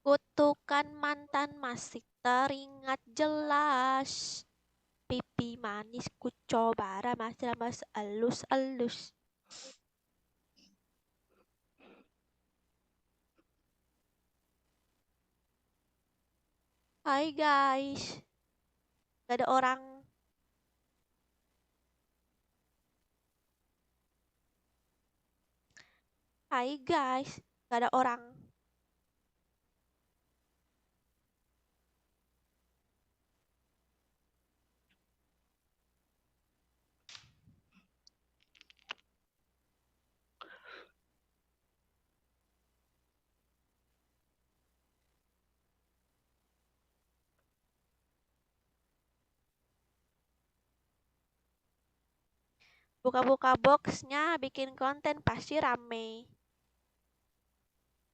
Kutukan mantan masih teringat jelas. Pipi manis ku coba ramas-ramas elus-elus. Hai guys. Gak ada orang. Hai guys. Gak ada orang. Buka-buka boxnya, bikin konten pasti rame.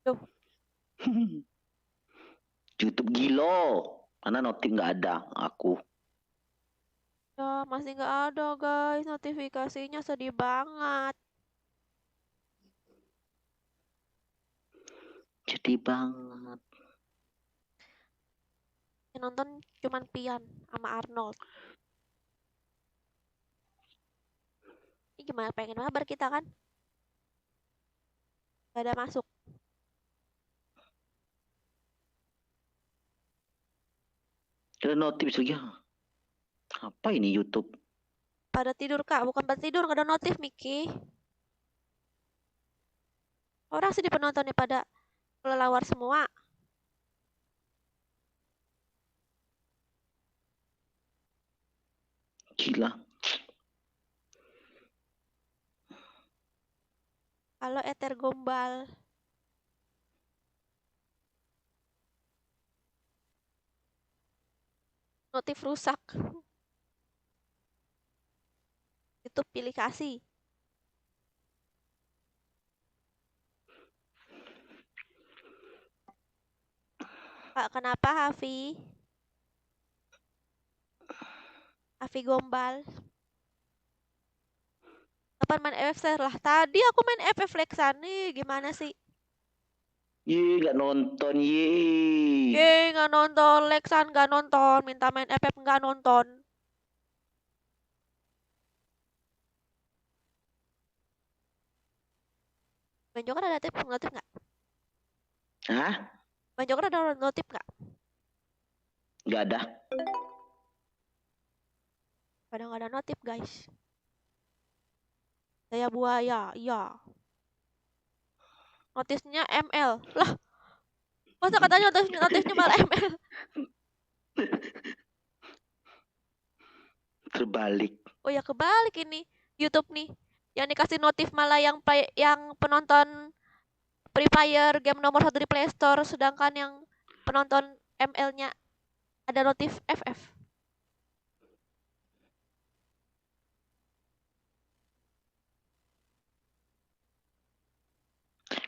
Duh, YouTube gilo. Mana notif nggak ada aku. ya masih nggak ada guys. Notifikasinya sedih banget. Sedih banget. Yang nonton cuman Pian sama Arnold. Ini gimana, pengen mabar kita kan? Gak ada masuk. Ada notif lagi. Apa ini YouTube? Pada tidur kak, bukan pada tidur, gak ada notif Miki. Orang sih di penontonnya pada kelelawar semua. Gila. Halo Ether Gombal. Notif rusak. YouTube pilih kasih. Kak, kenapa Hafi? Hafi Gombal. Kapan main FF lah? Tadi aku main FF Lexan nih, gimana sih? Ye, nggak nonton ye. Nggak nonton Lexan, nggak nonton. Minta main FF nggak nonton. Bang Joker ada notif nggak? Hah? Bang Joker ada notif nggak? Nggak ada. Pada nggak ada notif guys. Saya buaya, iya. Notisnya ML. Lah, masa katanya notisnya malah ML? Terbalik. Oh ya kebalik ini YouTube nih. Yang dikasih notif malah yang penonton Free Fire game nomor 1 di Play Store, sedangkan yang penonton ML-nya ada notif FF.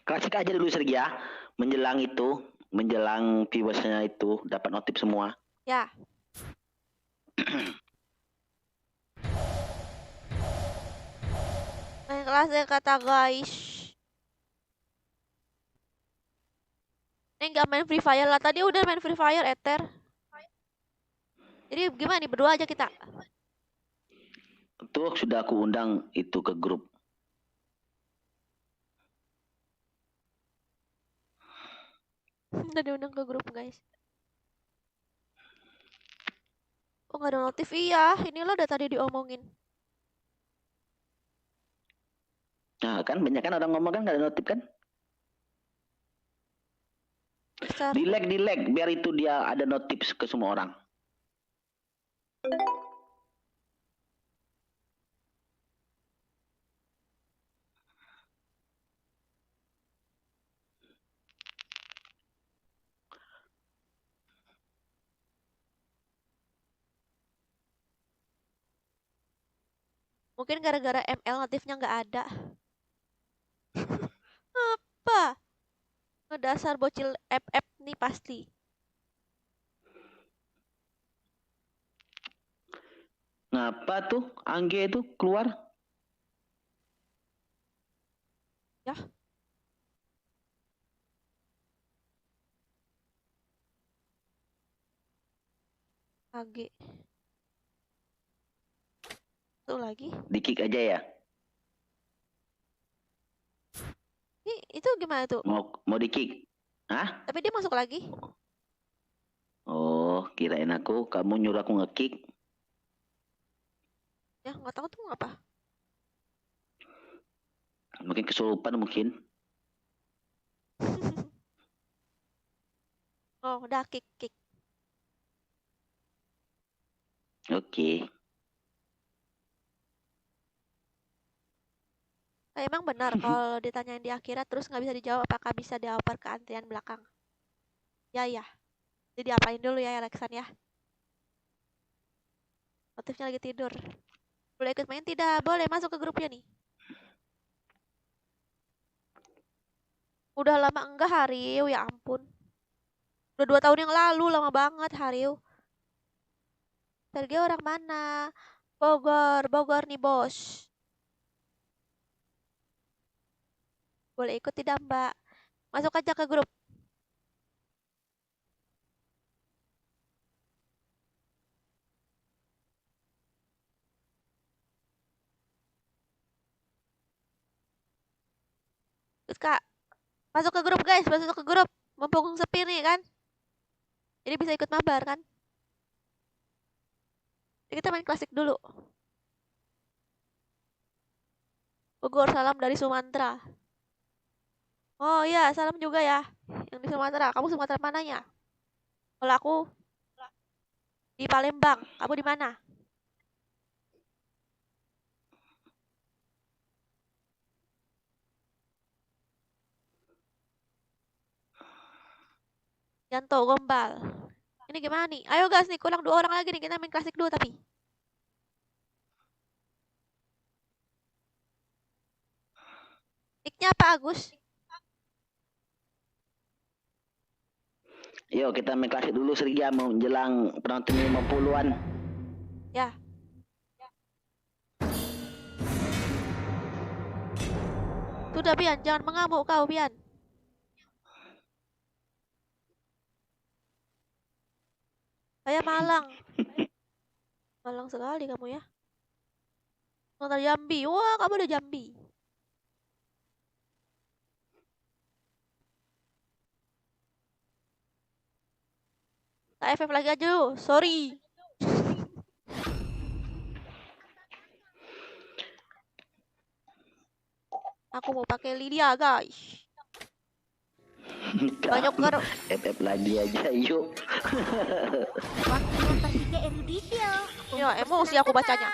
Klasik aja dulu Sergi ya. Menjelang viewersnya itu dapat notif semua. Ya. Main kelas ya kata guys. Nggak main Free Fire lah. Tadi udah main Free Fire, Ether. Jadi gimana nih, berdua aja kita? Tuh sudah aku undang itu ke grup. Udah diundang ke grup guys. Oh nggak ada notif, iya. Inilah udah tadi diomongin. Nah kan banyak kan orang ngomong kan nggak ada notif kan? Besar. Di lag biar itu dia ada notif ke semua orang. Mungkin gara-gara ML notifnya nggak ada. Apa? Ngedasar bocil FF nih pasti. Ngapa tuh Angge itu keluar? Ya. AG. Tuh lagi. Di kick aja ya. Itu gimana tuh? Mau di kick? Hah? Tapi dia masuk lagi. Oh, kirain aku kamu nyuruh aku nge-kick. Ya nggak tahu tuh apa. Mungkin kesurupan mungkin. Oh udah kick. Oke. Emang benar kalau ditanyain di akhirat terus nggak bisa dijawab apakah bisa dioper ke antrian belakang? Ya. Jadi apain dulu ya Alexan ya. Motifnya lagi tidur. Boleh ikut main? Tidak, boleh masuk ke grupnya nih. Udah lama enggak Hariu, ya ampun. Udah 2 tahun yang lalu, lama banget Hariu. Sergio orang mana? Bogor nih bos. Boleh ikut tidak mbak? Masuk aja ke grup. Terus kak, masuk ke grup guys, masuk ke grup. Mumpung sepi nih kan. Jadi bisa ikut mabar kan. Jadi kita main klasik dulu. Bogor, salam dari Sumatera. Oh iya, salam juga ya. Yang di Sumatera. Kamu Sumatera mananya? Kalau aku di Palembang. Kamu di mana? Yanto Gombal. Ini gimana nih? Ayo guys nih, kurang 2 orang lagi nih. Kita main klasik dulu tapi. Nicknya apa Agus? Yuk kita main klasik dulu Sergia mau menjelang penonton 50-an. Ya. Sudah Bian, jangan mengamuk kau Bian. Saya Malang. Malang sekali kamu ya. Nonton Jambi. Wah, kamu udah Jambi. Tak FF lagi aja lu. Sorry. Aku mau pakai Lydia, guys. Banyak karo. FF lagi aja yuk. Waktunya pergi ke Eruditio. Ya, emosi aku bacanya.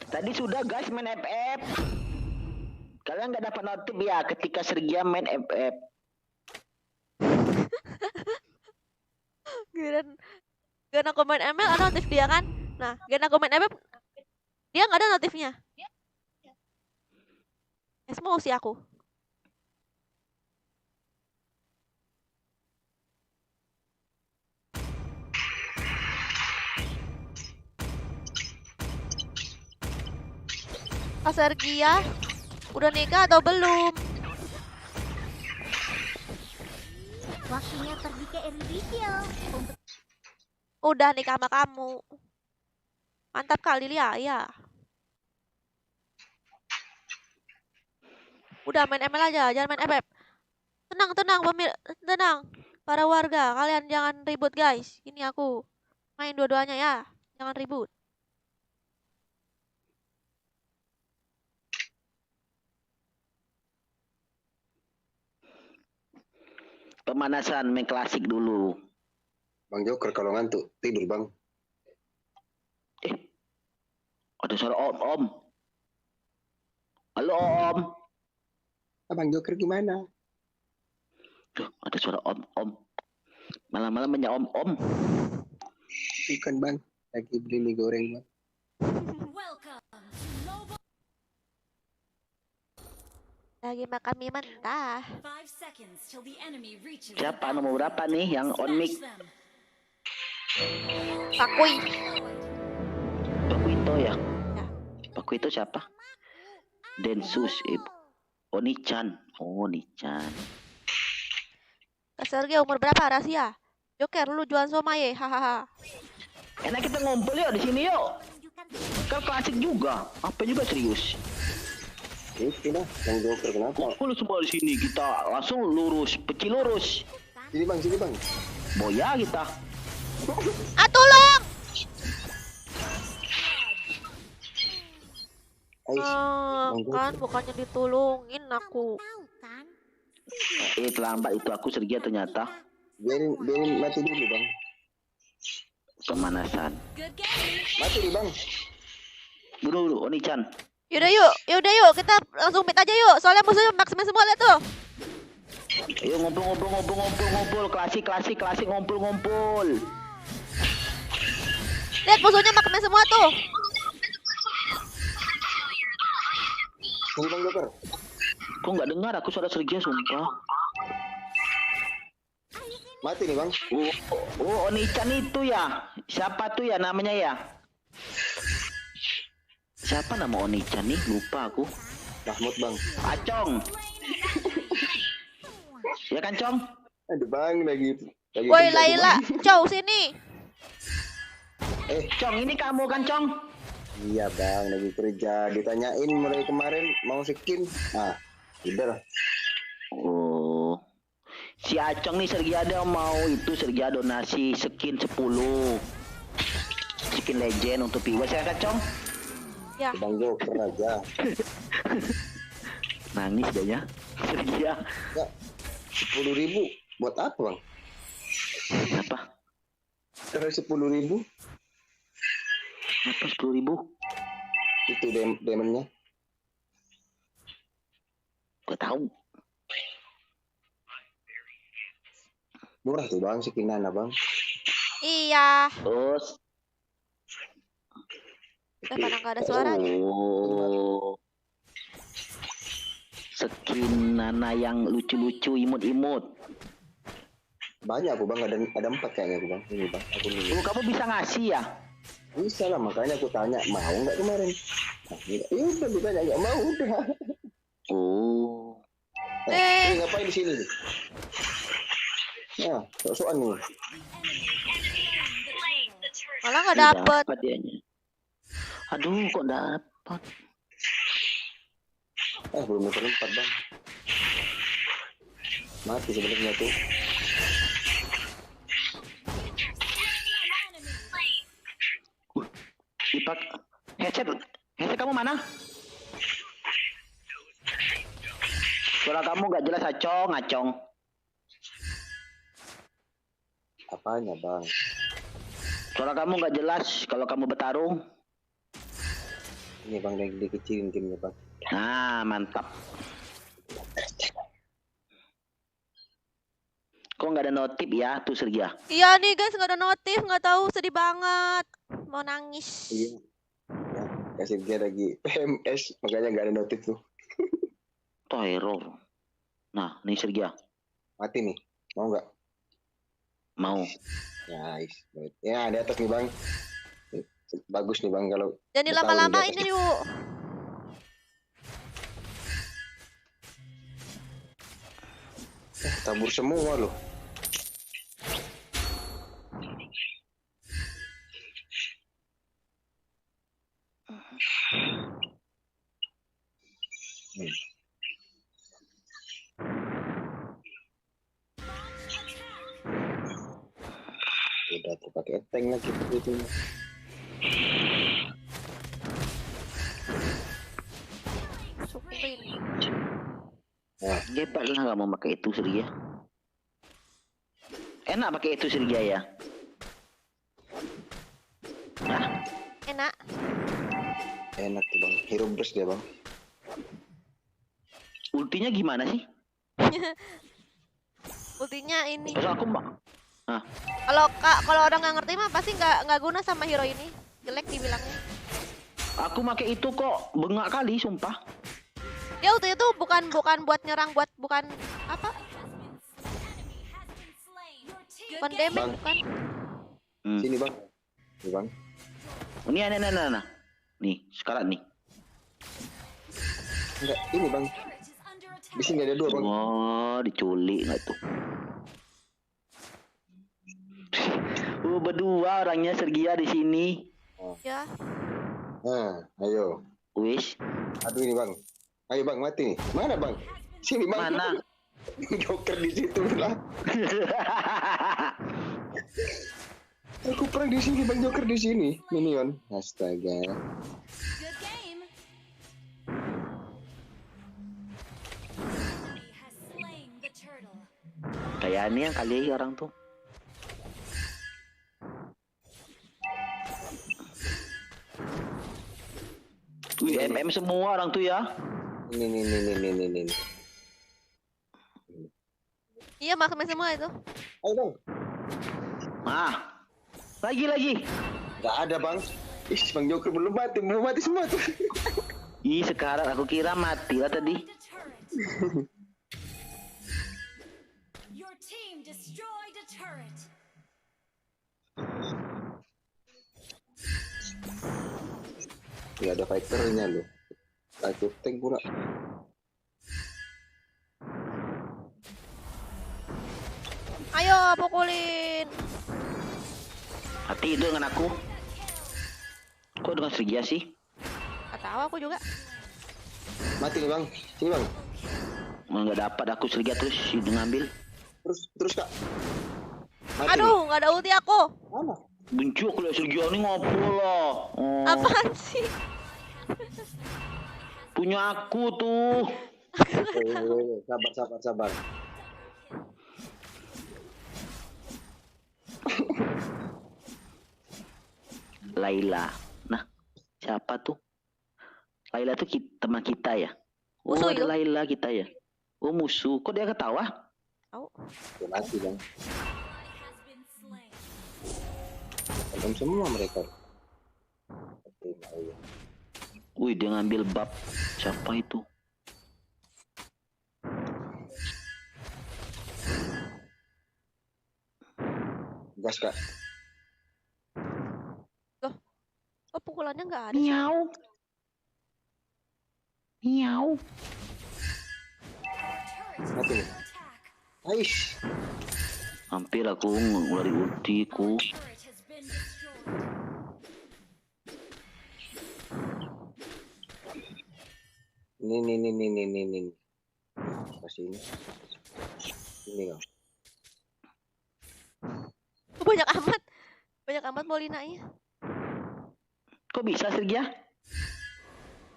Tadi sudah guys main FF. Kalian nggak dapat notif ya ketika Sergia main FF. Gak aku main ML ada notif dia kan. Nah, gak aku main FF dia nggak ada notifnya. Emosi aku. Kak Sergia udah nikah atau belum? Waktunya pergi ke Eruditio. Udah nikah sama kamu. Mantap kali Lilia, ya. Udah main ML aja, jangan main FF. Tenang. Para warga, kalian jangan ribut guys. Ini aku main dua-duanya ya. Jangan ribut. Pemanasan main klasik dulu. Bang Joker kalau ngantuk tidur bang. Ada suara om. Halo om. Bang Joker gimana? Tuh, ada suara om. Malam-malam banyak om. Bukan bang, lagi beli mie goreng bang. Lagi makan mie mentah. Siapa nomor berapa nih yang on mic? Pakui. Pakuito ya? Ya. Pakuito siapa? Densus. Oni-chan. Oh, Oni-chan. Kak Sergei umur berapa rahasia? Joker, lu jualan somai, hahaha. Enak kita ngumpul yuk di sini yuk. Tunjukkan Kan klasik juga. Apa juga serius. Itu dah, Bang Joker kenapa? Kumpul semua di sini kita langsung lurus, peci lurus. Sini bang, sini bang. Boya kita. Ah, tolong! Ais, Bang Joker. Kan bukannya ditolongin aku. tahu kan? Terlambat itu aku Sergia ternyata. Biarin mati dulu bang. Pemanasan. Mati nih bang. Bunuh dulu, Oni-chan. Yaudah yuk, kita langsung meet aja yuk. Soalnya musuhnya maksimal semua, lihat tuh. Ayo ngumpul. Klasik ngumpul. Lihat musuhnya maksimal semua tuh. Sini bang Joker. Kok nggak dengar aku suara Sergia sumpah. Mati nih bang. Oh, Oni-chan itu ya. Siapa tuh ya namanya ya? Siapa nama Oni-chan nih? Lupa aku. Mahmud bang. Acong. Ya kan, Cong? Aduh bang lagi Woi, kerja, Laila, Bang. Cow sini. Cong, ini kamu kan, Cong? Iya bang, lagi kerja. Ditanyain mulai kemarin mau skin. Ah, udah lah. Oh. Si Acong nih Sergiado mau itu Sergia donasi skin 10. Skin legend untuk Piwa. Saya kan, Cong? Ya, Bang Joker aja. Nangis dia ya. Sergia. Ya, 10.000 buat apa bang? Apa? Kalau 10.000 Apa 10.000? itu demonnya. Gak tahu. Murah tuh bang, skin Nana bang. iya. Terus. Udah pada nggak ada suaranya. Oh. Skin Nana yang lucu-lucu, imut-imut. Banyak aku bang, ada 4 kayaknya aku bang. Ini bang, aku ini. Oh, kamu bisa ngasih ya? Bisa lah, makanya aku tanya mau nggak kemarin. Nah, ya udah ditanya nggak mau udah. Oh. Ini ngapain di sini? Nah, sok-sokan nih. Malah nggak dapet. Dapat dianya. Aduh, kok dapat? Belum terlempat bang. Mati sebenarnya tuh. Dipak headset kamu mana? Suara kamu gak jelas, Acong. Apanya bang? Suara kamu gak jelas kalau kamu bertarung. Ini bang lagi dikecilin timnya bang. Nah, mantap. Kok nggak ada notif ya tuh Sergia? Iya nih guys, nggak ada notif, nggak tahu, sedih banget. Mau nangis. Iya. Ya, kasih dia lagi PMS, makanya nggak ada notif tuh. Tuh error. Nah, nih Sergia. Mati nih, mau nggak? Mau. Nice. Ya di atas nih bang. Bagus nih bang kalau. Jangan bertarung dilama-lama di atas ini nih. yuk. Tabur semua loh. Udah tuh pakai tank lagi begitu. Syukurin. Nah, Hebat lah nggak mau pakai itu Sergia. Enak pakai itu Sergia ya. Nah, Enak. enak tuh bang. Hero burst dia bang. ultinya gimana sih? Ultinya ini. Terus aku mbak. Kalau orang nggak ngerti mah pasti nggak guna sama hero ini. Jelek dibilangnya. Aku pakai itu kok bengak kali, sumpah. Dia ulti itu bukan buat nyerang, bukan apa? Bukan damage, Bang. bukan. Sini bang. Ini bang. Ini nah. Nih, sekarang nih. Enggak, ini bang. Di sini ada 2 bang. Oh, diculik nggak tuh? Tuh berdua orangnya Sergia di sini. Ya. Nah, ayo. Wish. Aduh ini bang. Ayo bang, mati nih. Mana bang? Sini bang. Mana? Joker di situ lah. Aku perang di sini bang, Joker di sini. Minion. Astaga. Good game. Enemy has slain the turtle. Kayak ini yang kali orang tuh. Wih, MM semua orang tuh ya. Ini. Iya, maksudnya semua itu. Ayo bang. Ah. Lagi. Gak ada bang. Ih, bang Joker belum mati semua tuh. Ih, sekarang aku kira mati lah tadi. The turret. Your team destroyed a turret. Gak ada fighternya loh. Aku tank pula. Ayo, pukulin. Hati itu dengan aku. Kok dengan Sergia sih? Gak tahu aku juga. Mati nih bang. Sini bang. Nggak dapat aku Sergia terus ngambil. Terus kak. Mati Aduh, nggak ada ulti aku. nih. Mana? Benci aku lihat Sergia ini ngobrol loh. Oh, Apaan sih? punya aku tuh. Sabar. Laila. Nah, siapa tuh? Laila tuh teman kita ya. Oh, Musuh ada itu? Laila kita ya. Oh, musuh. Kok dia ketawa? Tahu. Udah mati bang. Has been slain. Kalian semua mereka. Ayo. Wih, dia ngambil bab. Siapa itu? Gas kak. Oh, pukulannya nggak ada. Miau. Miau. Turret Mati nih. attack. Aish. Hampir aku ngeluarin ultiku. Turret has been destroyed. Ini. Kasih ini. Ini kak. Oh, banyak amat. Banyak amat Molinanya. Kok bisa Sergia?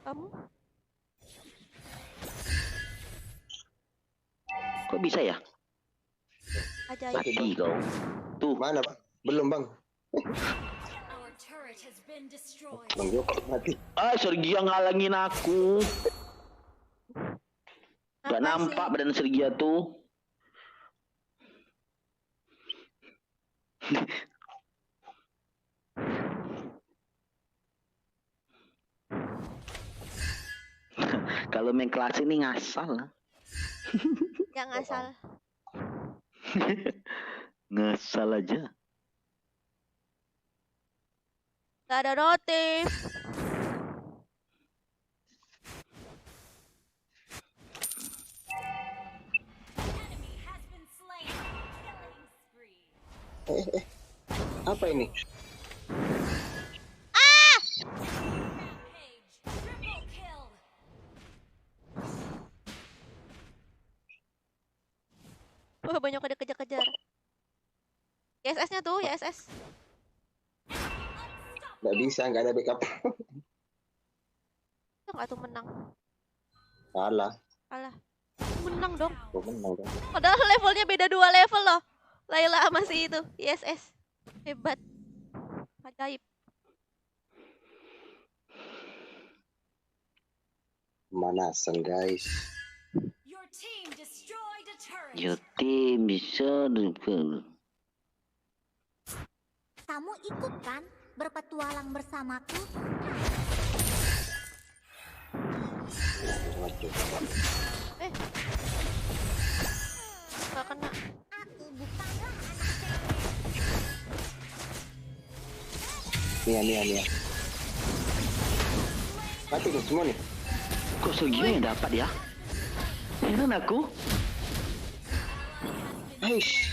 Kamu? Kok bisa ya? Ajaib. Mati kau. Tuh, Mana bang? Belum bang. Our turret has been destroyed. Bang Joker mati. Sergia ngalangin aku. Gak Apa nampak sih? badan Sergia tuh. Kalau main kelas ini ngasal. Yang asal. Ngasal aja. Gak ada notif. Enemy has been slain. Killing spree. Apa ini? Rampage. Triple kill. Wah, banyak ada kejar-kejar. YSS-nya tuh, YSS. Nggak bisa, nggak ada backup. Bisa nggak tuh menang? Kalah. Alah. Menang dong. Kok menang kan? Padahal levelnya beda 2 level loh. Laila sama si itu, ISS. Hebat. Ajaib. Pemanasan guys. Your team destroyed a turret. Your team bisa dukung. Kamu ikut kan berpetualang bersamaku? Gak kena. Aku bukanlah anak Nih. Mati nih semua nih. Kok Sergia yang dapat ya? Heran aku. Aish.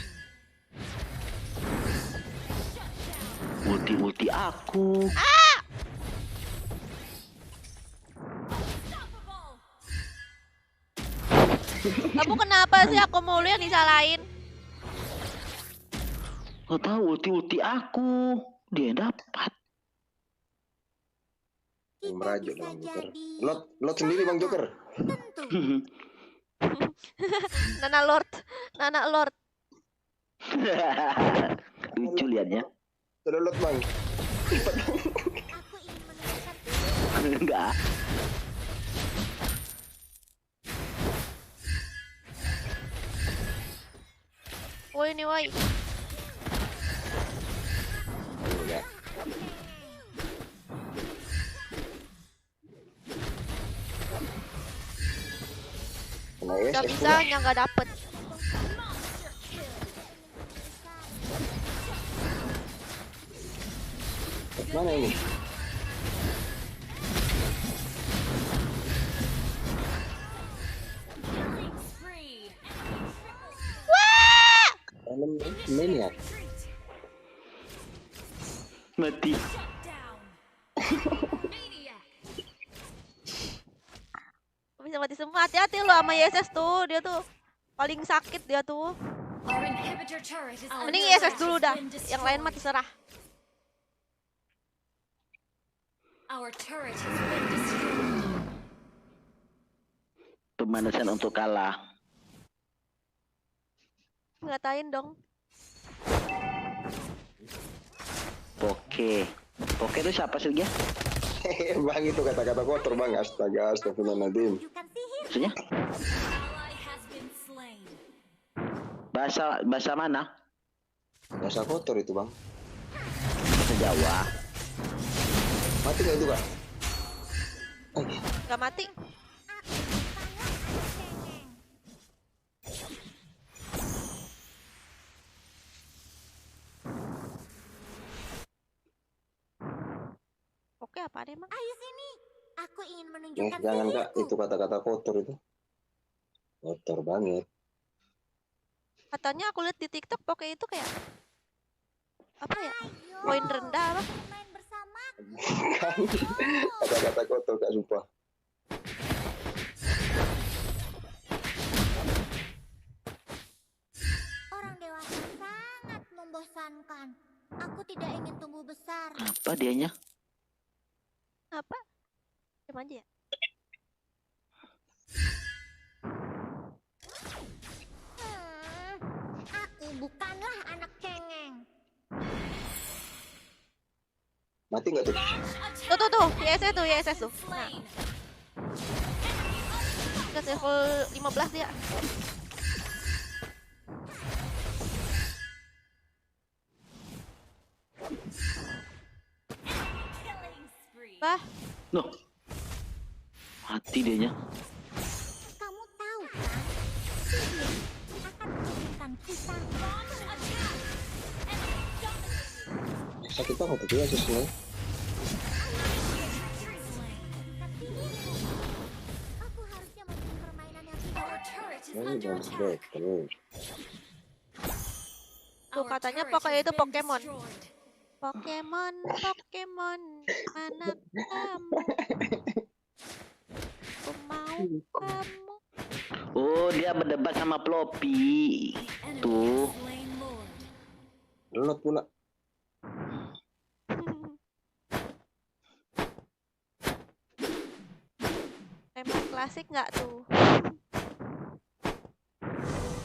Ulti aku. Kamu kenapa sih aku mulu yang disalahin? Kau tahu ulti aku. Dia dapat. Yang merajuk Bang Joker. Lot sendiri Bang Joker. Nana Lord. Lucu liatnya. Sudah lot Bang. Enggak. Woi ini woi. Enggak. Kena ya, Gak bisa, yang gak dapet. Mana ini? Killing spree. Dalam main ya. Mati. Shut down. Maniac. Bisa mati semua. Hati-hati lo sama YSS tuh. Dia tuh paling sakit dia tuh. Our inhibitor turret is Mending under YSS attack. dulu Has dah. been Yang lain destroyed. mati serah. Our turret has been destroyed. Pemanasan untuk kalah. Ngatain dong. Poke itu siapa sih dia? Bang itu kata-kata kotor Bang. Astaga, astagfirullahaladzim. Maksudnya? Ally has been slain. Bahasa mana? Bahasa kotor itu Bang. Bahasa Jawa. Mati nggak itu Kak? Gak mati. Oke apa deh emang? Ayo sini, aku ingin Eh, menunjukkan jangan Kak, sihirku. itu kata-kata kotor itu. Kotor banget. Katanya aku lihat di TikTok pokoknya itu kayak apa ya? Ayo, Poin rendah apa? main bersama. Kan kata-kata kotor Kak, sumpah. Orang dewasa sangat membosankan. Aku tidak ingin tumbuh besar. Apa dianya? Apa? Diam aja ya. Aku bukanlah anak cengeng. Mati nggak tuh? Tuh, YSS tuh, YSS tuh. Nah, Slain. udah level 15 dia. Killing spree. Bah, Loh. Mati dianya. Kamu tahu kan? Sihir akan menunjukkan kita. Launch attack. Enemy dominated. Sakit banget itu ya sesuai. Slain. Aku harusnya memilih permainan yang tidak. Our turret is Ini under bagus attack. banget. Terus. Tuh, Our katanya turret pokoknya has itu been Pokemon. destroyed. Pokemon, mana kamu? Aku mau kamu. Oh, dia berdebat sama Floppy. Enemy Tuh. has slain Lord. Lot pula. Emang klasik nggak tuh?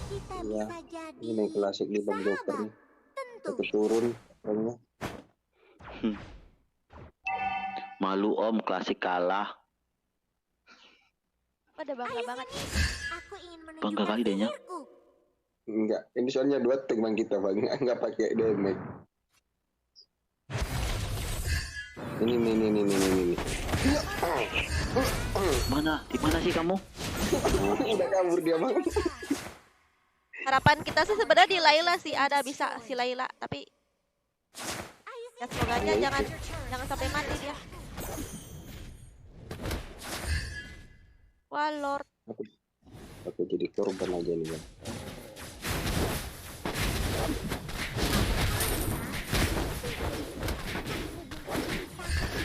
Kita Iya. bisa jadi Ini main klasik di Bang Joker nih. tentu. Satu turun. Orangnya. Malu Om, klasik kalah. Pada bangga Ayo banget. sini, aku ingin Bangga menunjukkan kali dehnya. sihirku. Enggak. Ini soalnya 2 tag Bang kita Bang. Enggak pakai damage. Ini. Mana? Di mana sih kamu? Udah kabur dia Bang. Harapan kita sih sebenarnya di Layla sih ada bisa si Layla, tapi Ayo ya sini, semoga aja jangan sampai mati dia. Wah Lord, Aku jadi korban aja nih Bang.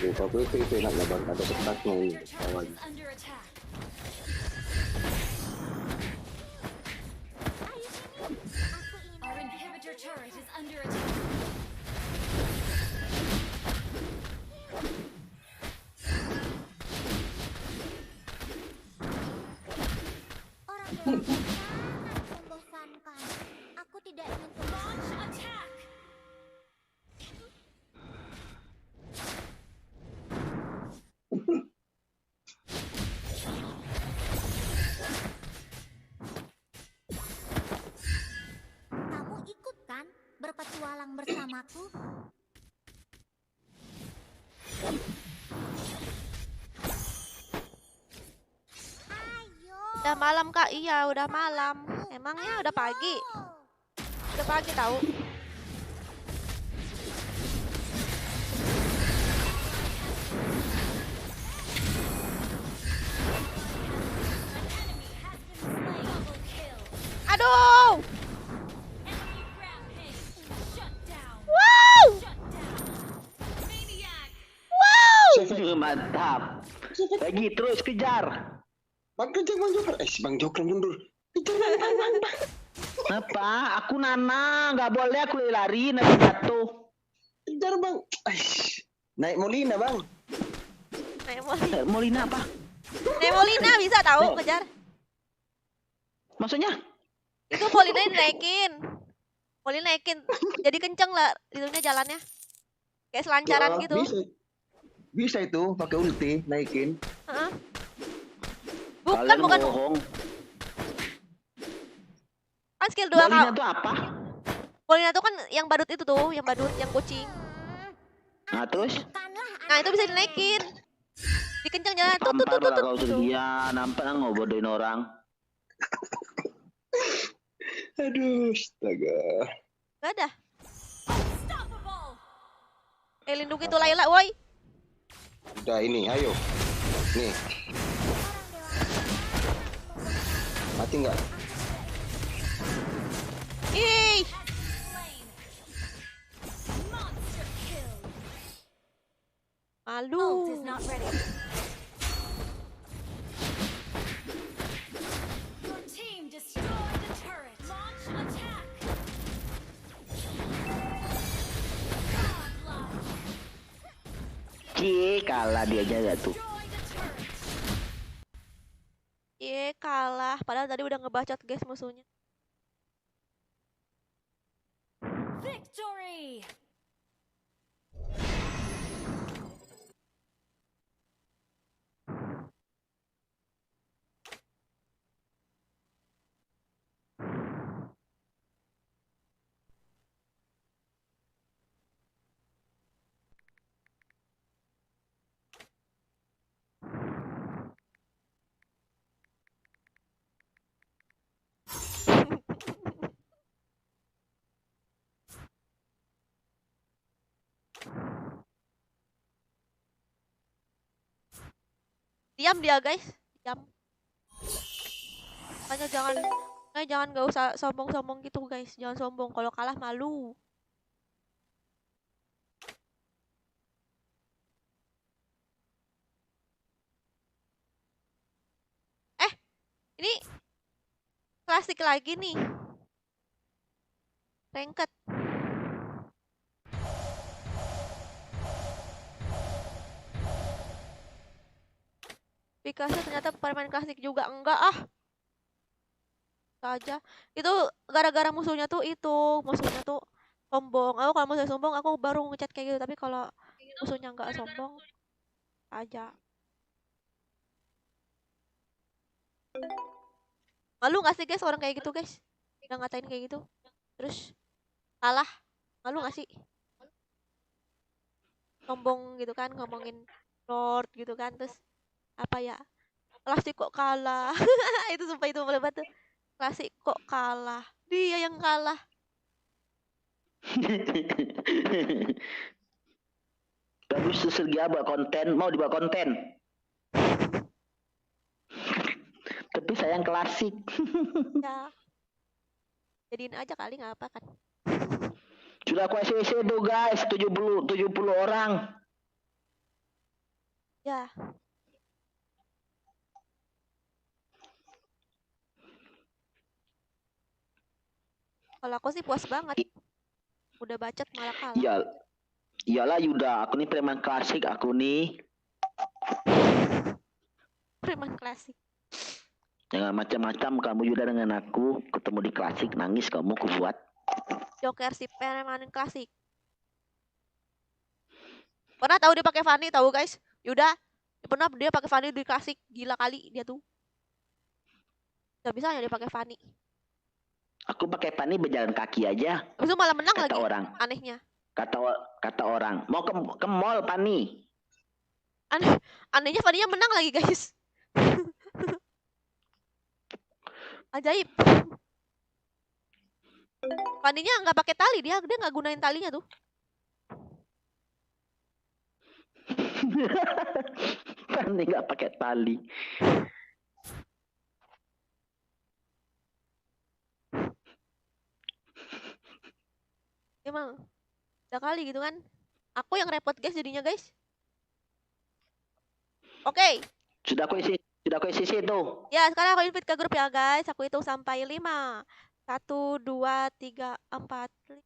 Kalau itu enak lah bang, ada petaknya ini. Your turret Kawan. is under attack. Ayo sini. Aku ingin Our inhibitor turret is under attack. orang dewasa sangat membosankan. Aku tidak ingin Launch kembali. attack. Kamu ikut kan berpetualang bersamaku? Ayo. Udah malam Kak, iya udah malam. Emangnya udah pagi? Udah pagi tahu. Double kill. Aduh! Enemy rampage. Shut down. Wow! Shut down. Maniac. Wow! Mantap. Lagi terus kejar. Bang kejar Bang Joker. Si Bang Joker mundur. Kejar bang. Apa? Aku Nana, nggak boleh aku lari nanti jatuh. Kejar bang. Naik Molina bang. Molina apa? Nemolina bisa tahu kejar. Maksudnya? Itu Molina dinaikin. Molina naikin. Jadi kenceng lah itunya jalannya. Kayak selancaran gitu. Bisa itu pakai ulti naikin. Heeh. Bukan, Kalian bukan. bohong. Kan skill 2 Molina kau. tuh apa? Molina tuh kan yang badut itu tuh, yang badut, yang kucing. Nah terus? Bukanlah Nah, itu bisa dinaikin. Dikenceng jalan tuh Tampar lah kau gitu. sedia, nampak ngobodohin orang. Aduh, astaga. Gak ada. Unstoppable. Lindungi tuh Layla, woi. Udah ini, ayo. Nih, mati nggak? Ih, Slain. Monster kill. malu. Ult is not ready. Your team destroyed the turret. Launch attack. Godlike. Cie, kalah dia aja tuh. Destroy the turret. Iya, kalah. Padahal tadi udah ngebacot guys musuhnya. Victory. Diam dia guys, diam. Makanya jangan nggak usah sombong-sombong gitu guys. Jangan sombong. Kalau kalah malu. Ini klasik lagi nih. Ranked. Pikasnya ternyata permain klasik juga enggak ah. Aja. Itu gara-gara musuhnya tuh sombong. Aku kalau musuhnya sombong aku baru ngechat kayak gitu, tapi kalau musuhnya enggak sombong aja. Malu gak sih guys orang kayak gitu guys? Udah ngatain kayak gitu. Terus kalah. Malu gak sih? Sombong gitu kan, ngomongin Lord gitu kan. Terus apa ya? Klasik kok kalah. Itu sumpah itu boleh banget tuh. Klasik kok kalah. Dia yang kalah. Bagus sesergia buat konten, mau dibawa konten. Tapi sayang klasik. Ya. Jadiin aja kali nggak apa kan. Sudah aku ACC tuh guys, 70 orang. Ya, kalau aku sih puas banget. I- Udah bacot malah kalah. Iya, iyalah Yuda, aku nih preman klasik aku nih. Preman klasik. Jangan macam-macam kamu Yuda dengan aku. Ketemu di klasik nangis kamu ku buat. Joker si preman klasik. Pernah tahu dia pakai Fanny tahu guys? Yuda, pernah dia pakai Fanny di klasik, gila kali dia tuh. Gak bisa ya dia pakai Fanny. Aku pakai Pani berjalan kaki aja. Habis itu malah menang Kata lagi. orang. Anehnya. Kata orang. Mau ke mall Pani. Anehnya Fanny-nya menang lagi guys. Ajaib. Fanny-nya nggak pakai tali, dia nggak gunain talinya tuh. Pani nggak pakai tali. Emang udah kali gitu kan. Aku yang repot guys jadinya guys. Oke. Sudah aku isi situ. Ya, sekarang aku invite ke grup ya guys. Aku hitung sampai 5. 1, 2, 3, 4, 5.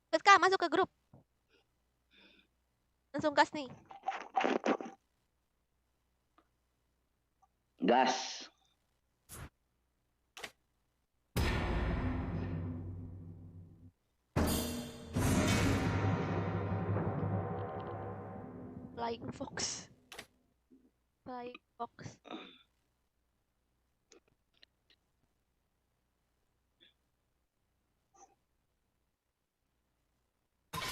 Terus Kak, masuk ke grup. Langsung gas nih. Gas. Flying Fox. Flying Fox.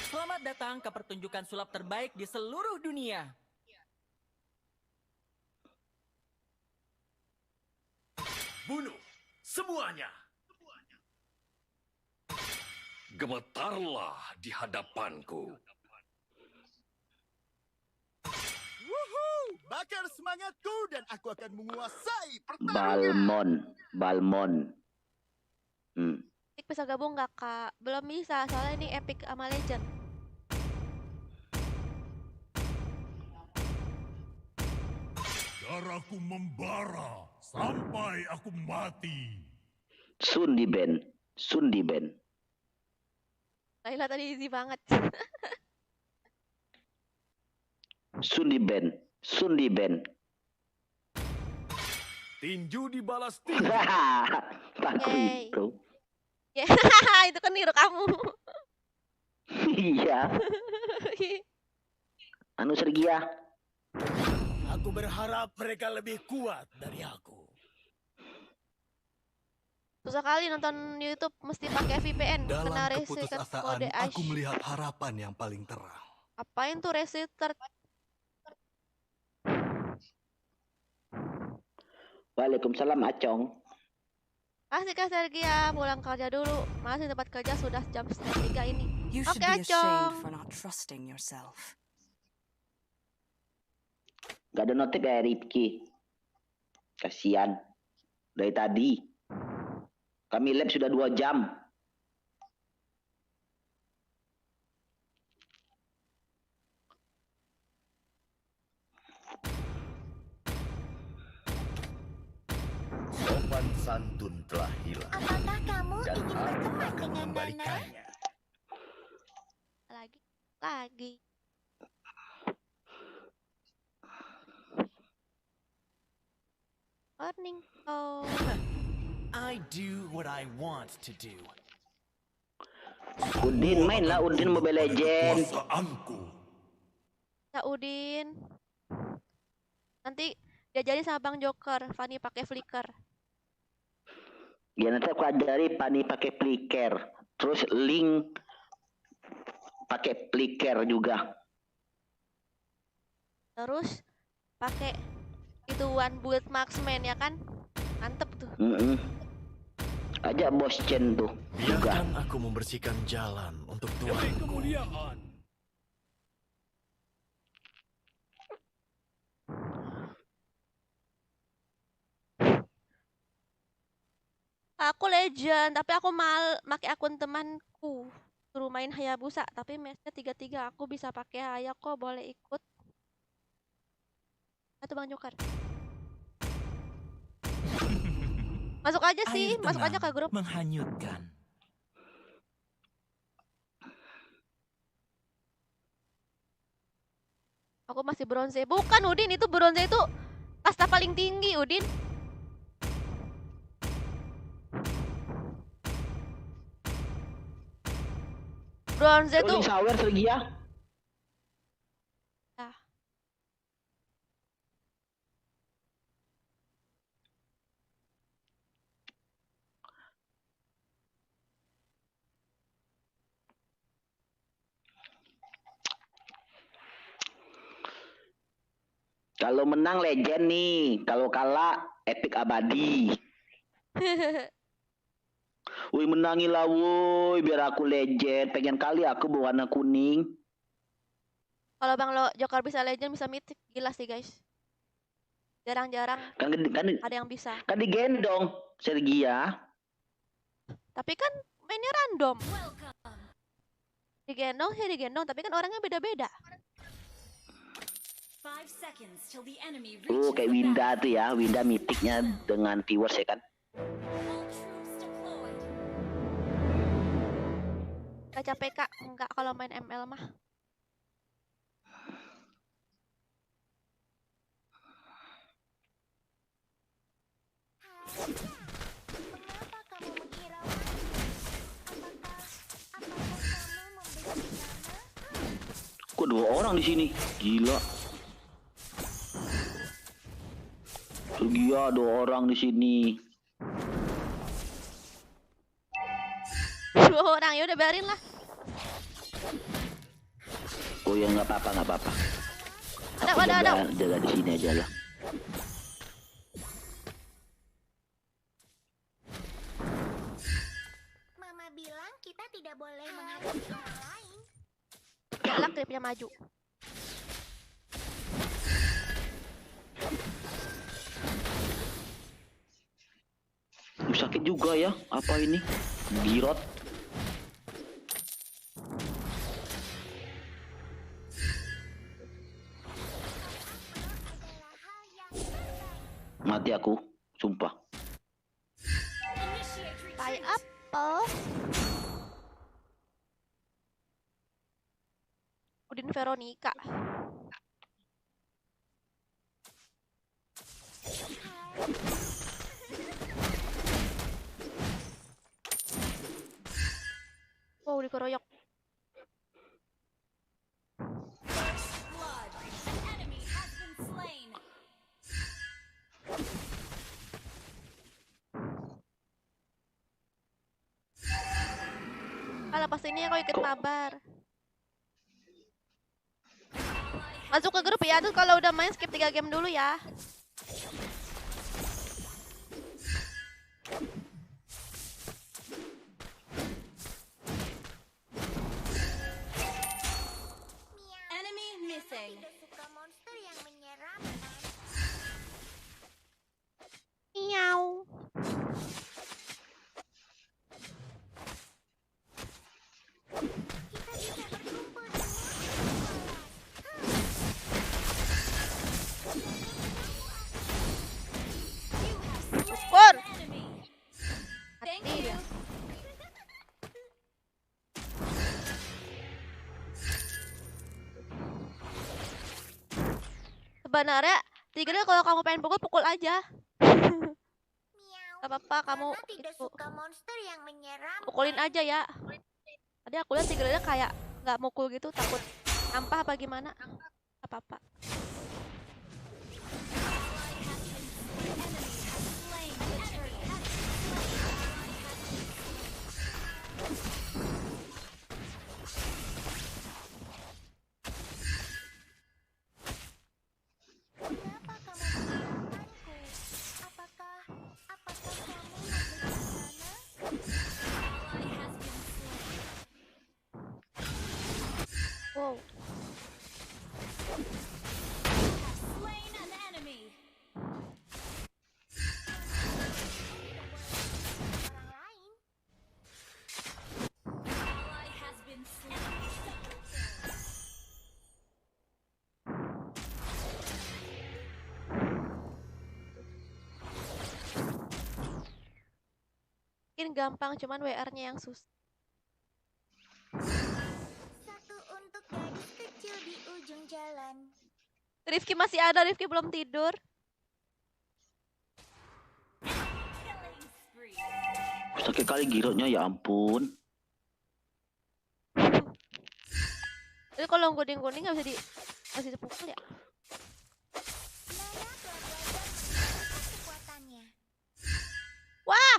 Selamat datang ke pertunjukan sulap terbaik di seluruh dunia. Bunuh semuanya. Gemetarlah di hadapanku. Wuhuu! Bakar semangatku dan aku akan menguasai pertarungan. Balmon. Epic bisa gabung nggak Kak? Belum bisa, soalnya ini Epic sama Legend. Darahku membara sampai aku mati. Sun di band. Laila tadi easy banget. Sun di band. Tinju dibalas tinju. Takut Yeay. itu. Ya, itu kan niru kamu. Iya. Anu Sergia. Aku berharap mereka lebih kuat dari aku. Susah kali nonton YouTube mesti pakai VPN. Dalam Kena restricted keputusasaan, kode aku Ash. melihat harapan yang paling terang. Apain tuh restricted? Waalaikumsalam Acong. Kasih Kak Sergia, pulang kerja dulu. Masih tempat kerja sudah jam 2:30 ini. You should Oke, be ashamed Acong. for not trusting yourself. Gak ada notif ya Ripki. Kasian. Dari tadi. Kami lab sudah 2 jam. Sopan santun telah hilang Apakah kamu dan ingin aku berteman akan dengan Nana? mengembalikannya. Lagi. Warning. Oh. I do what I want to do. Udin main lah Udin Mobile Legends. Kekuasaanku. Ya Udin. Nanti diajarin sama Bang Joker, Fanny pakai flicker. Ya nanti aku ajari Pani pakai flicker. Terus link pakai flicker juga. Terus pakai itu one bullet marksman ya kan? Mantep tuh. Ajak bos Chen tuh juga. Biarkan aku membersihkan jalan untuk tuanku. Kemuliaan. Aku legend, tapi aku mal pakai akun temanku. suruh main Hayabusa, tapi matchnya 3-3. Aku bisa pakai Haya kok, boleh ikut. Atau Bang Jokar. Masuk aja sih, Air masuk aja tenang ke grup. menghanyutkan. Aku masih bronze. Bukan Udin, itu bronze itu kasta paling tinggi Udin. Bronze tuh Rolling shower Sergia. ah, Kalau menang legend nih, kalau kalah epic abadi. Woi menangilah woi biar aku legend. Pengen kali aku berwarna kuning. kalau Bang Jokar bisa legend bisa mythic, gila sih guys. Jarang-jarang Kan ada yang bisa. kan digendong Sergia. Tapi kan mainnya random. Welcome. Digendong sih digendong, tapi kan orangnya beda-beda. 5 seconds till the enemy Kayak reaches the Winda battle. tuh ya, Winda mitiknya dengan viewers ya kan. All troops deployed. Baca PK enggak kalau main ML mah. Mengapa kamu menghiraukan? Apakah kamu membenci nama? Kok 2 orang di sini? Gila. Sergia 2 orang di sini. 2 orang ya udah biarin lah. Oh ya nggak apa-apa nggak apa-apa. Aku Ada. jaga di sini aja lah. Mama bilang kita tidak boleh menghadapi orang lain. Galak tripnya maju. Sakit juga ya. Apa ini? Girot. Adalah hal yang terbaik. Mati aku, sumpah. Initiate Tai retreat. apel. Udin Veronica. Wow, dikeroyok. Blood. An enemy has been slain. Alah pas ini aku ikut mabar. Masuk ke grup ya, tuh kalau udah main skip 3 game dulu ya. Enemy missing. Tidak suka monster yang menyeramkan. Miau. Kita bisa berkumpul di Syukur. Enemy. Mati Thank you. dia. Sebenarnya Tigreal kalau kamu pengen pukul aja. Miau. Gak apa-apa kamu Mama tidak itu suka monster yang menyeramkan. pukulin aja ya. Tadi aku lihat Tigrealnya kayak nggak mukul gitu, takut sampah apa gimana. Gak apa-apa. Slain the turret. Mengapa kamu menghiraukanku? Apakah kamu membenci Ally has been slain. Wow. mungkin gampang, cuman WR-nya yang susah. Satu untuk gadis kecil di ujung jalan. Rifki masih ada, Rifki belum tidur. Killing spree. Sakit kali girotnya, ya ampun. Jadi kalau kuning-kuning nggak bisa dipukul ya. Nana telah belajar menggunakan kekuatannya. Wah,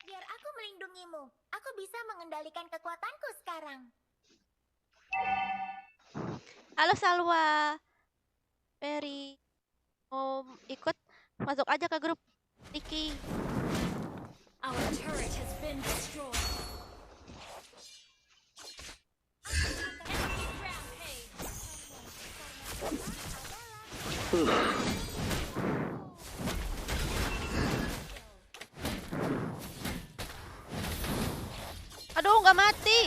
Biar aku melindungimu. Aku bisa mengendalikan kekuatanku sekarang. halo Salwa, Peri, mau ikut? Masuk aja ke grup Tiki. Our turret has been destroyed. Enemy rampage. Aduh, nggak mati.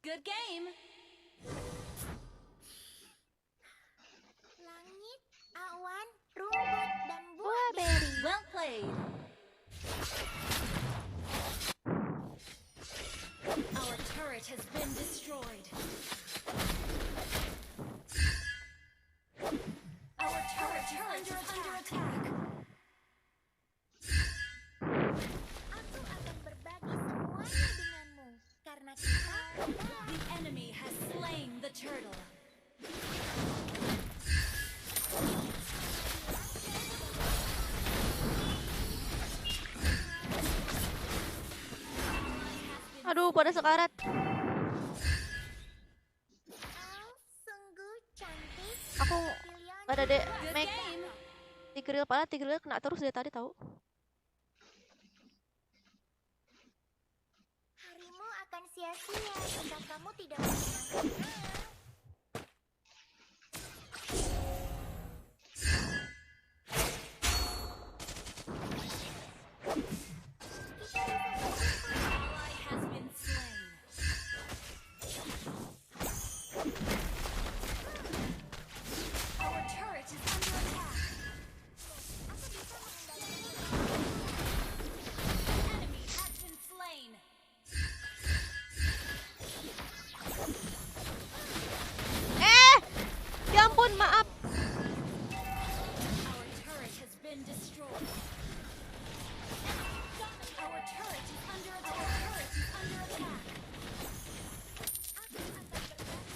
Good game. Langit, awan, rumput, dan buah Wah, beri. Berry. Well played. Our turret has been destroyed. Our turret is under attack. Aku akan berbagi semuanya denganmu. Karena kita The enemy has slain the turtle. Aduh, pada sekarat. sungguh cantik. Aku Pilihan ada deh Good make game. Tigril kena terus dari tadi tahu. harimu akan sia-sia jika kamu tidak menyenangkannya. Ally has been slain. Our turret is under attack. Enemy has been slain. Ya ampun, maaf. Our turret has been destroyed. Our turret is under attack. Our turret is under attack.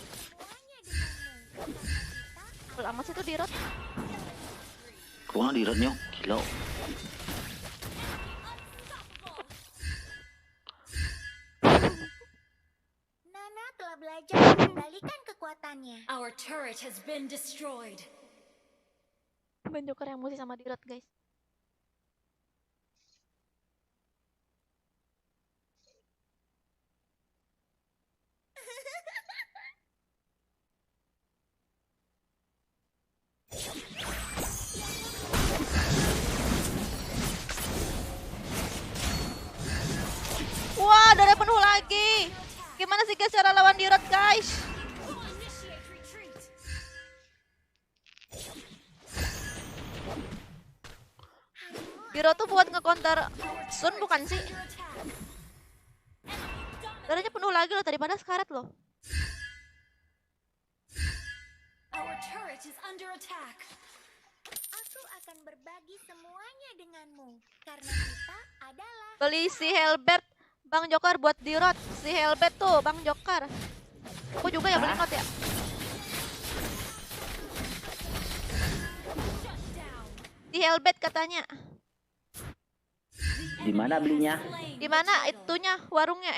Semuanya denganmu. Karena kita Lama sih tuh di rot. Kurang di rotnya, gila. Nana telah belajar mengendalikan kekuatannya. Our turret has been destroyed. Ban Joker yang musik sama di rot, guys. Wah, darah penuh lagi. Gimana sih guys cara lawan di rot, guys? Initiate retreat. Di rot tuh buat nge-counter Sun bukan sih? Under attack. Darahnya penuh lagi loh, daripada sekarat loh. Our turret is under attack. Aku akan berbagi semuanya denganmu. Karena kita adalah Beli si Helbert Bang Joker buat di rot. Si Helbert tuh Bang Joker. Aku juga ya beli not ya. Shut down. Di Helbert katanya. Di mana belinya? Slain Di the mana turtle. itunya warungnya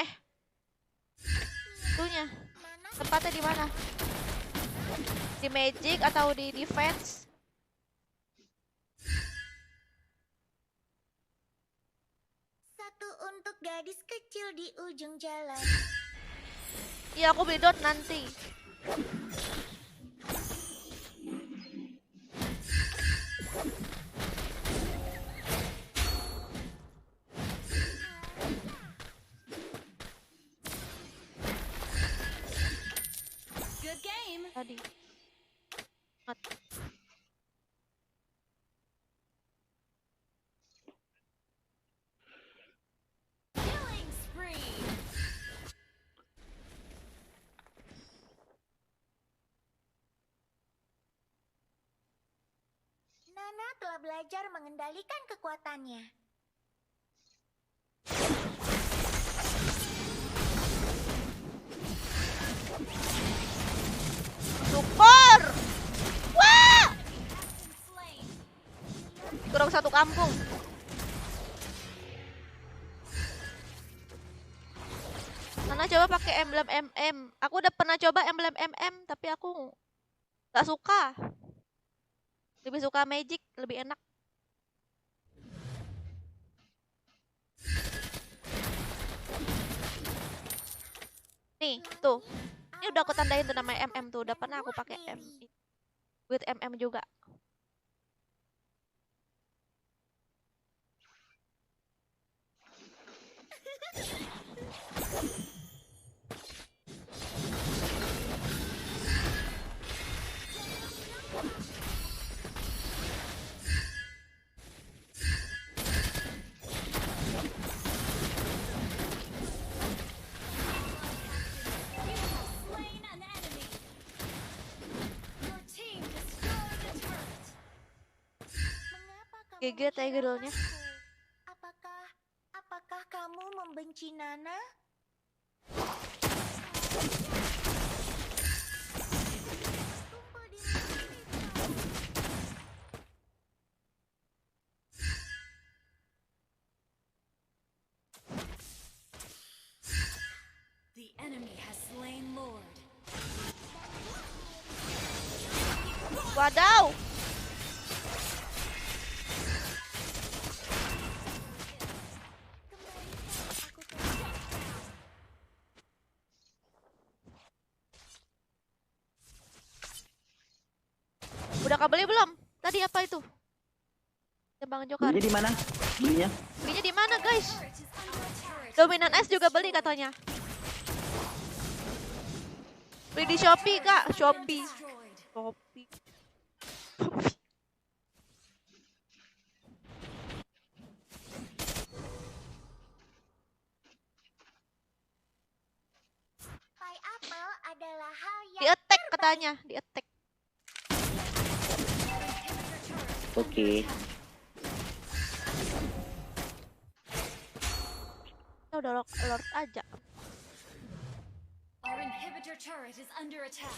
itunya. mana Tempatnya di mana? Di Magic atau di Defense? satu untuk gadis kecil di ujung jalan. Iya, aku beli dot nanti. Good game. Tadi. Killing spree. Nana telah belajar mengendalikan kekuatannya. Syukur. Wah, Been slain. kurang satu kampung. Nana coba pakai emblem MM. Aku udah pernah coba emblem MM, tapi aku nggak suka. Lebih suka magic, lebih enak. Nih, tuh. Ini udah aku tandain tuh namanya MM tuh. Udah pernah aku pakai M. With MM juga. Slain an enemy. Your team destroyed a turret. Mengapa kamu GG menghilang Tigernya. aku? Apakah kamu membenci Nana? Kumpul di sini. The enemy has slain Lord. Wadaw. Udah kebeli belum? Tadi apa itu? Ya Bang Jokar. Belinya di mana? Belinya? Belinya di mana, guys? Turret is under attack. Dominan S juga beli katanya. Beli di Shopee, Kak. Shopee. Destroyed. Shopee. Pie apple adalah hal Di yang attack katanya, di attack. Oke. Kita udah lord aja. Our inhibitor turret is under attack.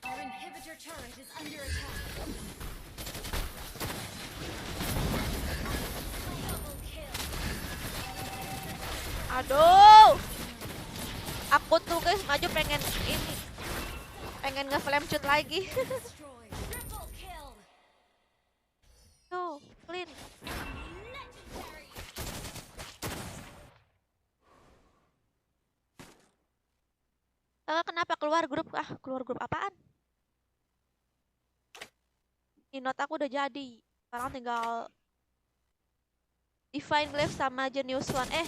Our inhibitor turret is under attack. Double kill. Aduh. Aku tuh guys maju pengen ini. Pengen nge-flame shoot lagi. Destroyed. Triple kill. Tuh, clean. Legendary. Kenapa keluar grup? Ah, keluar grup apaan? Inot aku udah jadi. Sekarang tinggal Divine Glaive sama Genius One.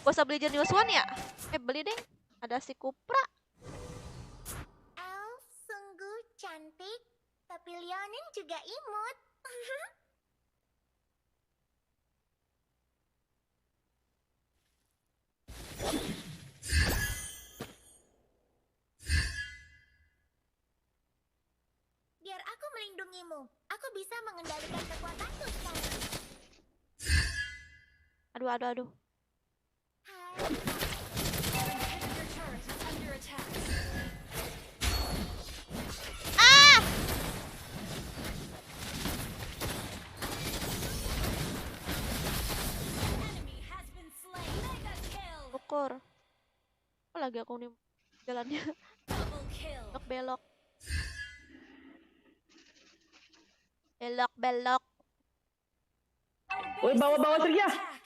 Gak usah beli Genius One ya? Beli deh. Ada si Kupra. Elf sungguh cantik, tapi Leonin juga imut. Biar aku melindungimu. Aku bisa mengendalikan kekuatanku sekarang. Aduh. Hai. Inhibitor turret is under attack. Ah! Enemy has been slain. Mega kill. Syukur. Apa lagi aku nih? jalannya. Double kill. Belok belok. Belok. Woi, bawa Surya. Attack.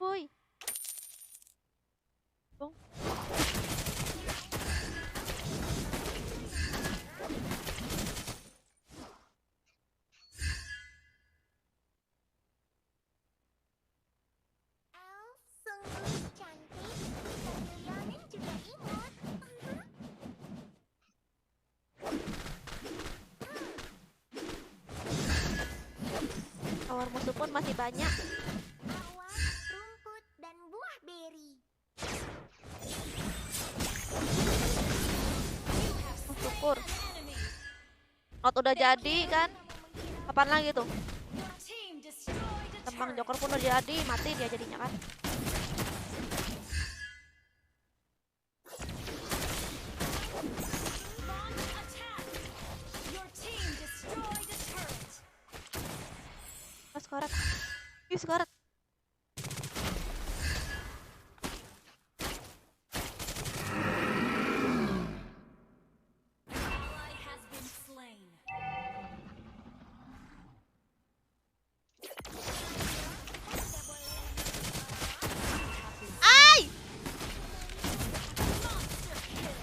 Woi. Bung. Elf sungguh cantik. Lionel juga imut. Tower musuh pun masih banyak. Awan, rumput, dan buah beri. Oh, syukur. Enemy. Not udah jadi kan? Kapan lagi tuh? Your team destroyed a Tembang turret. Joker pun udah jadi, mati dia jadinya kan. Launch attack. Your team destroyed a turret. Oh, sekarat. Ih, sekarat. Ally has been slain. Ay! Monster kill.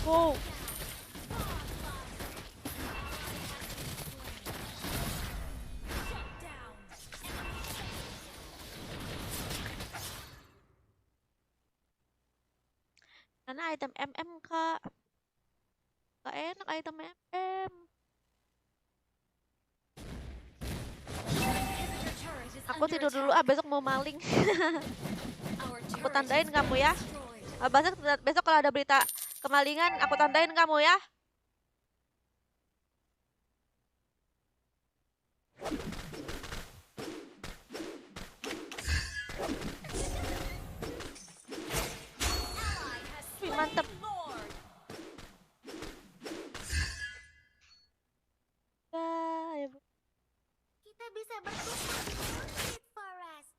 Wow. Shut down. Mana item MM, Kak? Gak enak item MM. Inhibitor turret is Aku under tidur dulu, attack. besok mau maling. Our Aku turret tandain has kamu been ya. destroyed. Besok kalau ada berita kemalingan, aku tandain kamu ya. Ally has Wih, slain mantep. Lord. Ya, Bu. Kita bisa berkumpul di Moonlit Forest.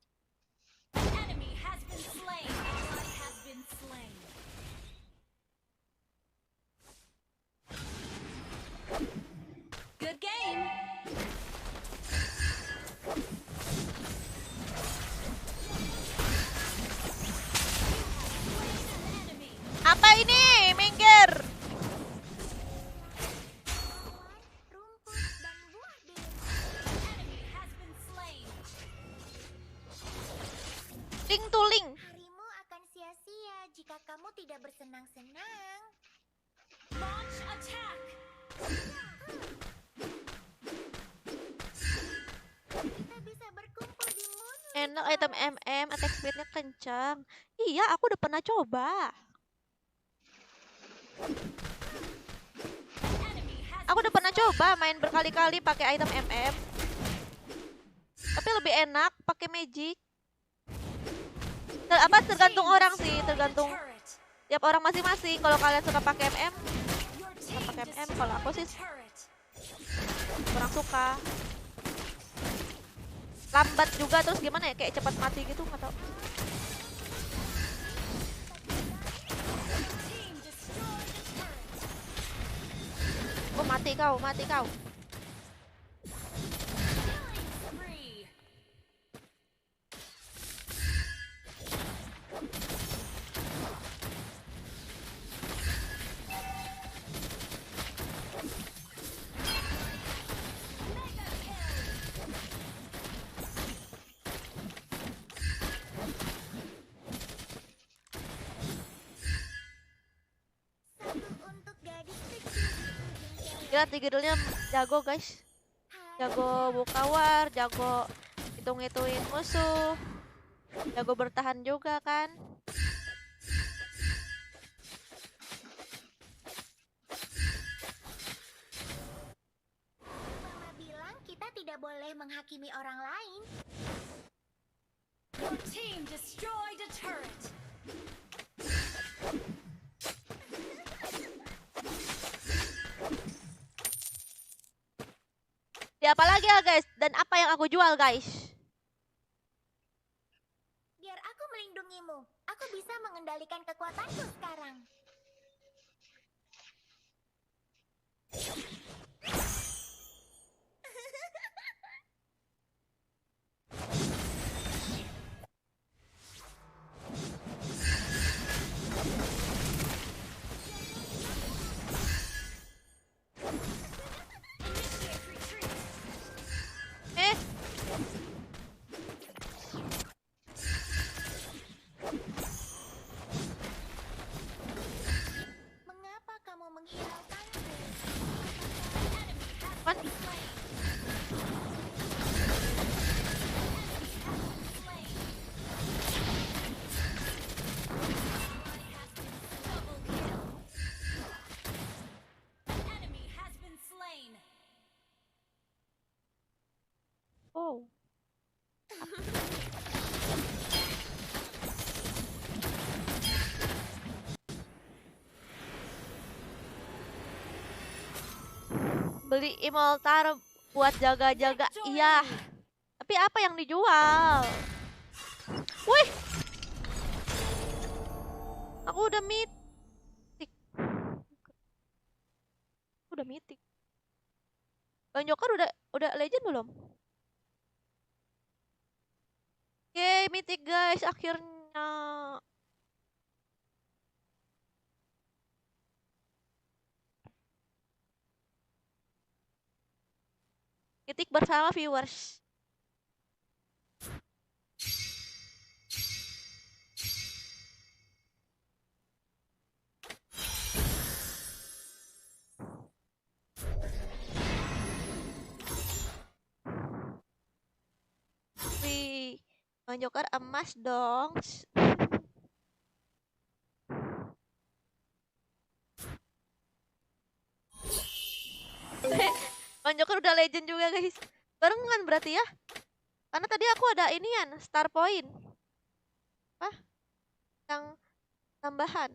An enemy has been slain. Ally has been slain. Good game. Enemy. Apa ini? Minggir. Awan, rumput, dan buah beri. Enemy has been slain. Link to link. Harimu akan sia-sia jika kamu tidak bersenang-senang. Launch attack. Kita bisa berkumpul di Moonlit Enak item Forest. MM, attack speednya kencang. Iya, aku udah pernah coba. Enemy has Aku udah pernah coba main berkali-kali pakai item MM. Tapi lebih enak pakai magic. Tergantung orang sih, tergantung turret. tiap orang masing-masing. Kalau kalian suka pakai MM, Your team pakai MM. destroyed Kalau aku the sih turret. kurang suka. Lambat juga, terus gimana ya, kayak cepat mati gitu, nggak tau. Team destroyed the turret. Oh, mati kau, mati kau. Killing spree. Mega kill. Satu untuk gadis kecil di ujung Gila, tigidulnya jago guys. Jago buka war, jago hitung-hitungin musuh. Jago bertahan juga kan. Mama bilang kita tidak boleh menghakimi orang lain. Your team destroyed a turret. Ya apalagi ya guys, dan apa yang aku jual guys? Biar aku melindungimu. Aku bisa mengendalikan kekuatanku sekarang. Eh, Mengapa kamu menghiraukanku? kan? Enemy has been slain. Oh. Beli Immortal buat jaga-jaga. Iya. Tapi apa yang dijual? Wih. Aku udah mythic. Udah mythic. Bang Joker udah legend belum? Oke, mythic guys akhirnya. Mythic bersama viewers. Wih, Bang Joker emas dong. Bang Joker udah legend juga guys. Barengan berarti ya. Karena tadi aku ada inian, star point. Apa? Yang tambahan.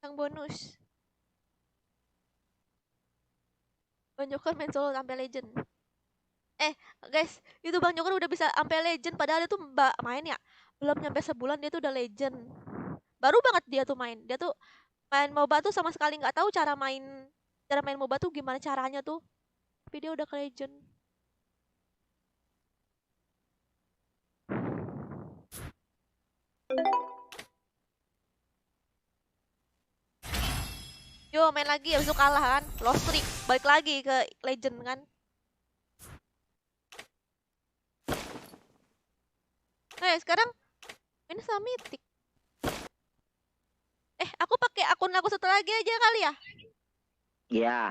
Yang bonus. Bang Joker main solo sampai legend. Guys, itu Bang Joker udah bisa sampai legend padahal dia tuh mbak main ya. Belum nyampe sebulan dia tuh udah legend. Baru banget dia tuh main. Dia tuh main MOBA tuh sama sekali nggak tahu cara main MOBA tuh gimana caranya tuh. Tapi dia udah ke legend. Yo main lagi ya besok kalah kan. Lost streak. Balik lagi ke legend kan. Sekarang ini sama mythic. Aku pakai akun aku satu lagi aja kali ya. Ya.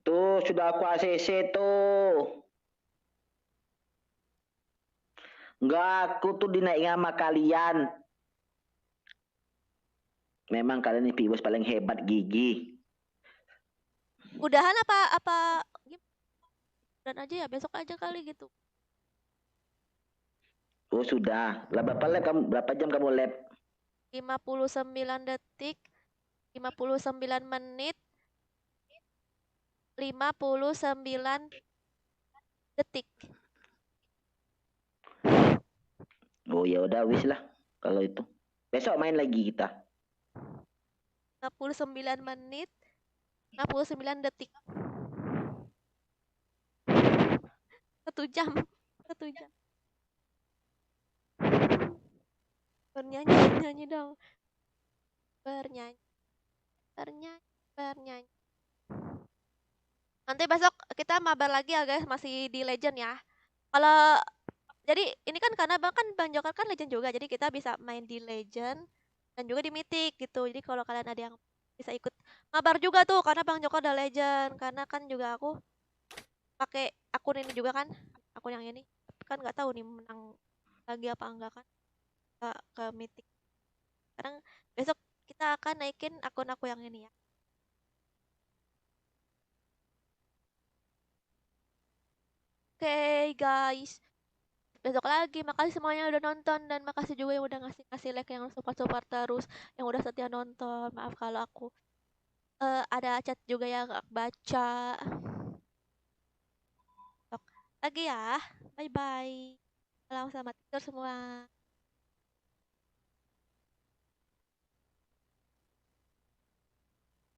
Tuh sudah aku ACC tuh. Enggak, aku tuh dinaikin sama kalian. Memang kalian ini viewers paling hebat gigi. Udahan apa dan aja ya besok aja kali gitu. Oh sudah. Berapa jam kamu lab? 59 detik, 59 menit, 59 detik. Oh ya udah wis lah kalau itu. Besok main lagi kita. 59 menit, 59 detik. 1 jam. 1 jam. Bernyanyi dong. Bernyanyi. Nanti besok kita mabar lagi ya guys, masih di legend ya. Kalau jadi ini kan karena Bang Joker kan legend juga, jadi kita bisa main di legend dan juga di mythic gitu. Jadi kalau kalian ada yang bisa ikut mabar juga tuh karena Bang Joker udah legend, karena kan juga aku pakai akun ini juga kan, akun yang ini. Tapi kan nggak tahu nih menang lagi apa enggak kan ke mythic. Sekarang besok kita akan naikin akun aku yang ini ya. Oke guys. besok lagi. Makasih semuanya udah nonton dan makasih juga yang udah ngasih like, yang support terus, yang udah setia nonton. Maaf kalau aku ada chat juga yang gak baca. Besok lagi ya. Bye bye. Salam selamat tidur semua.